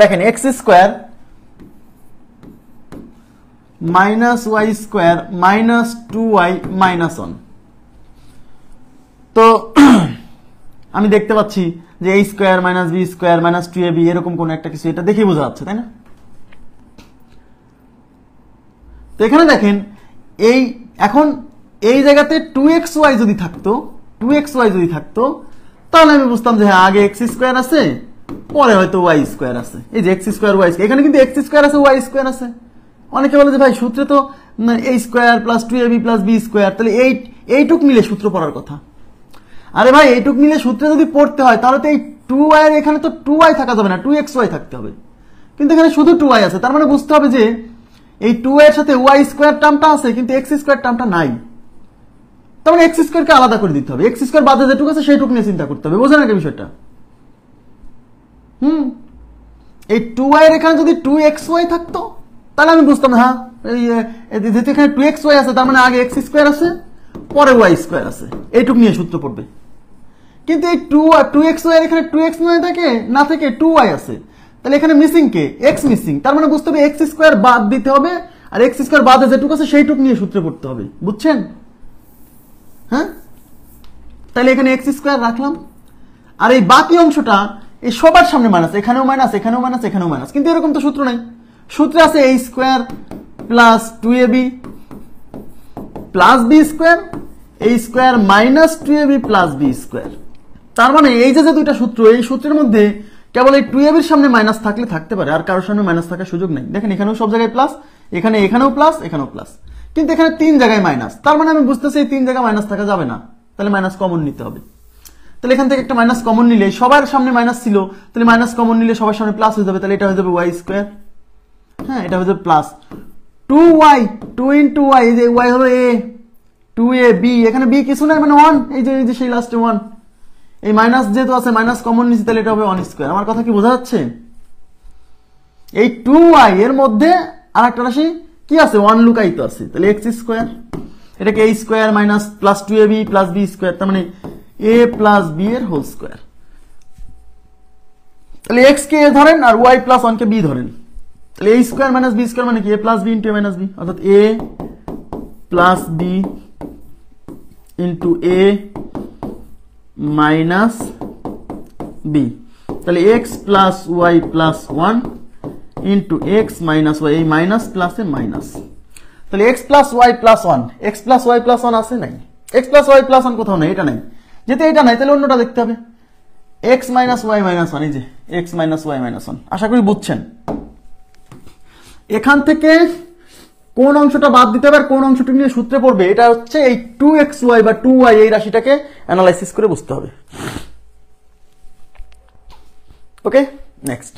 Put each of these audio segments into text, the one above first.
দেখেন x square minus y square minus 2y minus 1। তো আমি দেখতে পাচ্ছি যে a square minus b square minus 2ab এরকম কোন একটা কিছু, এটা দেখেই বোঝা যাচ্ছে, তাই না? তো এখানে দেখেন এখন এই জায়গাতে 2xy যদি থাকতো, 2xy যদি থাকতো তাহলে আমি বুঝতাম যে হ্যাঁ আগে x স্কোয়ার আছে পরে হয়তো y স্কোয়ার আছে। এই যে x স্কোয়ার y স্কোয়ার, এখানে কিন্তু x স্কোয়ার আছে y স্কোয়ার আছে। অনেকে বলে যে ভাই সূত্রে তো a square plus 2ab plus b square, তাহলে এইটুক মিলে সূত্র পড়ার কথা। আরে ভাই এইটুক মিলে সূত্রে যদি পড়তে হয় তাহলে তো এই 2y এর এখানে তো 2y থাকা যাবে না, 2xy থাকতে হবে, কিন্তু এখানে শুধু 2y আছে। তার মানে বুঝতে হবে যে এই 2y এর সাথে y স্কোয়ার টার্মটা আছে কিন্তু x স্কোয়ার টার্মটা নাই। তার মানে x স্কোয়ারকে আলাদা করে দিতে হবে, x স্কোয়ার বাদে যেটুকু আছে সেইটুকু নিয়ে চিন্তা করতে হবে। বোঝেন নাকি বিষয়টা? এই 2y এর এখানে যদি 2xy থাকতো তাহলে আমি বুঝতাম হ্যাঁ যেহেতু এখানে 2xy আছে তার মানে আগে x স্কোয়ার আছে পরে y স্কোয়ার আছে, এইটুকু নিয়ে সূত্র পড়বে। কিন্তু এই 2xy এর এখানে 2x না থেকে 2y আছে, তাহলে এখানে মিসিং কে? x missing. তার মানে বুঝতে হবে x স্কোয়ার বাদ দিতে হবে আর x স্কোয়ার বাদে যেটুকু আছে সেইটুকু নিয়ে সূত্রে পড়তে হবে। বুঝছেন? হ্যাঁ, তাহলে এখানে x স্কোয়ার রাখলাম আর এই বাকি অংশটা এই সবার সামনে মাইনাস, এখানেও মাইনাস এখানেও মাইনাস এখানেও মাইনাস, কিন্তু এরকম তো সূত্র নাই। সূত্রে আছে a square plus 2ab plus b square, a square minus 2ab plus b square. তার মানে এই যে দুইটা সূত্র, এই সূত্রের মধ্যে কেবল এই 2ab এর সামনে মাইনাস থাকলে থাকতে পারে, আর কারোর সামনে মাইনাস থাকার সুযোগ নেই। দেখেন এখানেও সব জায়গায় প্লাস, এখানেও প্লাস এখানেও প্লাস, কিন্তু এখানে 3 জায়গায় মাইনাস। তার মানে আমি বুঝতেছি এই 3 জায়গায় মাইনাস থাকা যাবে না, তাহলে মাইনাস কমন নিতে হবে। তাহলে এখান থেকে একটা মাইনাস কমন নিলে, সবার সামনে মাইনাস ছিল, তাহলে মাইনাস কমন নিলে সবার সামনে প্লাস হয়ে যাবে, তাহলে এটা হয়ে যাবে y স্কোয়ার। হ্যাঁ, এটা হয়ে যাবে প্লাস 2y, 2 ইন্টু y, এই যে y হলো a, 2ab, এখানে b কিছু নাই মানে 1, এই যে সেই লাস্টে 1, এই মাইনাস যেহেতু আছে মাইনাস কমন নিচ্ছি তাহলে এটা হবে 1 স্কোয়ার। আমার কথা কি বোঝা যাচ্ছে? এই 2y এর মধ্যে আর একটা রাশি কি আছে? 1 লুকায়িত আছে, তাহলে x স্কোয়ার, এটাকে a square minus plus 2ab plus b square, তার মানে a প্লাস b এর হোল স্কোয়ার। তাহলে x কে a ধরেন আর y প্লাস 1 কে b ধরেন, তাহলে a square minus b square মানে কি? a plus b into a minus b, অর্থাৎ a plus b into a minus b। তাহলে x plus y plus 1 into x minus y, এই minus প্লাসে minus. তাহলে x plus y plus 1, x plus y plus 1 আছে নাই? x plus y plus 1 কোথাও নাই, এটা নাই। যেহেতু এটা নাই তাহলে অন্যটা দেখতে হবে, x মাইনাস y মাইনাস 1, এই যে x মাইনাস y মাইনাস 1। আশা করি বুঝছেন। এখান থেকে কোন অংশটা বাদ দিতে হবে আর কোন অংশটা নিয়ে সূত্রে পড়বে, এটা হচ্ছে এই 2xy বা 2y এই রাশিটাকে অ্যানালাইসিস করে বুঝতে হবে। ওকে, নেক্সট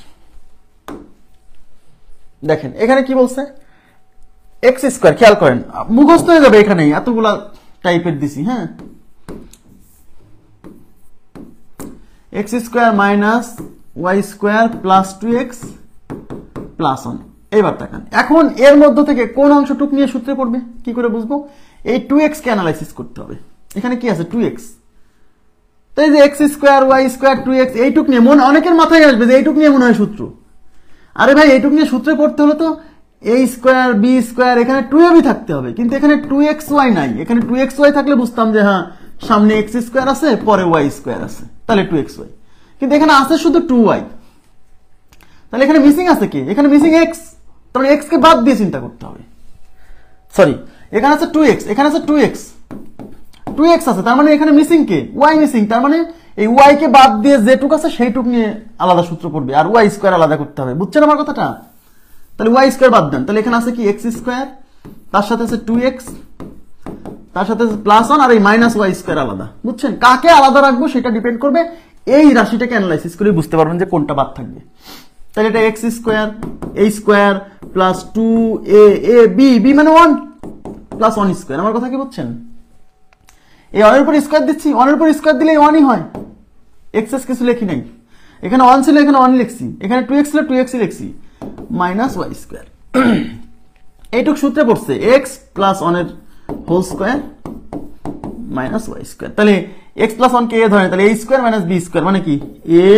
দেখেন এখানে কি বলছে? x স্কোয়ার, খেয়াল করেন মুখস্থ হয়ে যাবে, এখানে এতগুলা টাইপের দিছি। হ্যাঁ, x square minus y square plus 2x plus 1। এইবার তাকান, এখন এর মধ্য থেকে কোন অংশটুক নিয়ে সূত্রে পড়বে কি করে বুঝবো? এই 2x কে অ্যানালাইসিস করতে হবে। এখানে কি আছে? 2x। তো এই যে x square y square 2x, এইটুক নিয়ে অনেকের মাথায় আসবে যে এইটুক নিয়ে মনে হয় সূত্র। আরে ভাই এইটুক নিয়ে সূত্রে পড়তে হলে তো a স্কোয়ার b স্কোয়ার, এখানে 2ab থাকতে হবে, কিন্তু এখানে 2xy নাই। এখানে 2xy থাকলে বুঝতাম যে হ্যাঁ সামনে x স্কোয়ার আছে পরে y স্কোয়ার আছে, তাহলে 2xy, কিন্তু এখানে আছে শুধু 2y। তাহলে এখানে মিসিং আছে কি? এখানে মিসিং x, তাহলে x কে বাদ দিয়ে চিন্তা করতে হবে। সরি, এখানে আছে 2x, এখানে আছে 2x আছে, তার মানে এখানে মিসিং কে? y missing. তার মানে এই y কে বাদ দিয়ে যেটুক আছে সেইটুক নিয়ে আলাদা সূত্র পড়বে আর y স্কোয়ার আলাদা করতে হবে। বুঝছেন আমার কথাটা? তাহলে y স্কোয়ার বাদ দেন, তাহলে এখানে আছে কি? x স্কোয়ার, তার সাথে আছে 2x, তার সাথে প্লাস 1 আর এই মাইনাস y স্কোয়ার আলাদা। বুঝছেন? কাকে আলাদা রাখবো সেটা ডিপেন্ড করবে এই রাশিটাকে অ্যানালাইসিস করে বুঝতে পারবেন যে কোনটা বাদ থাকবে। তাহলে এটা x square a square plus 2ab মানে 1 প্লাস 1 স্কোয়ার। আমার কথা কি বুঝছেন? এই 1 এর উপর স্কোয়ার দিচ্ছি, 1 এর উপর স্কোয়ার দিলে 1ই হয়, এক্সেস কিছু লেখি নাই। এখানে 1 ছিল, এখানে 1 লিখছি, এখানে 2x ছিল 2x লিখছি, মাইনাস y স্কোয়ার। এইটুক সূত্রে পড়ছে x প্লাস 1 এর whole square minus y square. তাহলে x প্লাস 1 কে a ধরেন, তাহলে a square minus b square মানে কি? a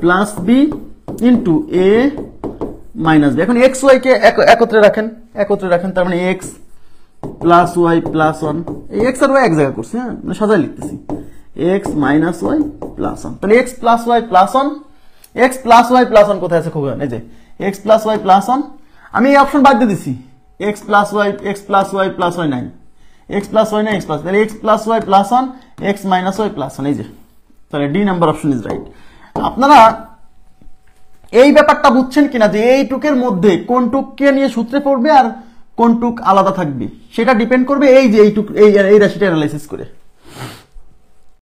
plus b into A minus B. এখন এক্স ওয়াই কে একত্রে রাখেন, তার মানে X plus Y plus one, এই এক্স আর ওয়াই এক জায়গা করছি, হ্যাঁ মানে সাজায় লিখতেছি, X minus Y plus one. তাহলে x plus Y plus one, X plus Y plus one কোথায় আছে খোকা? এই যে x plus Y plus one, আমি এই অপশন বাদ দিয়ে দিছি, x plus Y plus y নাই, এক্স প্লাস ওয়াই নাই, এক্স প্লাস, তাহলে x plus Y plus one, x minus Y plus one, এই যে, তাহলে D number option is right. আপনারা এই ব্যাপারটা বুঝছেন কিনা যে এই টুকের মধ্যে কোন টুককে নিয়ে সূত্রে পড়বে আর কোন টুক আলাদা থাকবে, সেটা ডিপেন্ড করবে এই যে এই রাশিটা অ্যানালাইসিস করে।